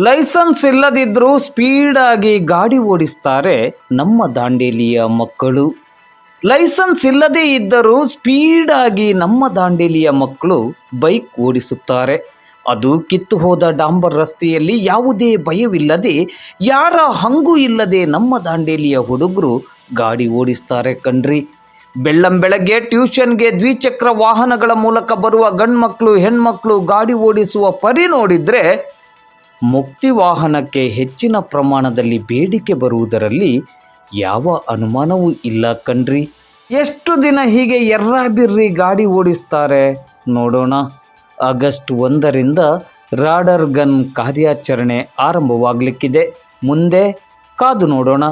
Licence ಇಲ್ಲದಿದ್ದರೂ ಸ್ಪೀಡಾಗಿ ಗಾಡಿ ಓಡಿಸ್ತಾರೆ ನಮ್ಮ ದಾಂಡೇಲಿಯ ಮಕ್ಕಳು. ಲೈಸೆನ್ಸ್ ಇಲ್ಲದೇ ಇದ್ದರೂ ಸ್ಪೀಡಾಗಿ ನಮ್ಮ ದಾಂಡೇಲಿಯ ಮಕ್ಕಳು ಬೈಕ್ ಓಡಿಸುತ್ತಾರೆ. ಅದು ಕಿತ್ತು ಹೋದ ಡಾಂಬರ್ ರಸ್ತೆಯಲ್ಲಿ ಯಾವುದೇ ಭಯವಿಲ್ಲದೆ, ಯಾರ ಹಂಗೂ ಇಲ್ಲದೆ ನಮ್ಮ ದಾಂಡೇಲಿಯ ಹುಡುಗರು ಗಾಡಿ ಓಡಿಸ್ತಾರೆ ಕಣ್ರಿ. ಬೆಳ್ಳಂಬೆಳಗ್ಗೆ ಟ್ಯೂಷನ್ಗೆ ದ್ವಿಚಕ್ರ ವಾಹನಗಳ ಮೂಲಕ ಬರುವ ಗಂಡ್ಮಕ್ಳು ಹೆಣ್ಮಕ್ಳು ಗಾಡಿ ಓಡಿಸುವ ಪರಿ ನೋಡಿದರೆ ಮುಕ್ತಿ ವಾಹನಕ್ಕೆ ಹೆಚ್ಚಿನ ಪ್ರಮಾಣದಲ್ಲಿ ಬೇಡಿಕೆ ಬರುವುದರಲ್ಲಿ ಯಾವ ಅನುಮಾನವೂ ಇಲ್ಲ ಕಣ್ರಿ. ಎಷ್ಟು ದಿನ ಹೀಗೆ ಎರ್ರಾಬಿರ್ರಿ ಗಾಡಿ ಓಡಿಸ್ತಾರೆ ನೋಡೋಣ. ಆಗಸ್ಟ್ 1ರಿಂದ ರಾಡರ್ ಗನ್ ಕಾರ್ಯಾಚರಣೆ ಆರಂಭವಾಗಲಿಕ್ಕಿದೆ. ಮುಂದೆ ಕಾದು ನೋಡೋಣ.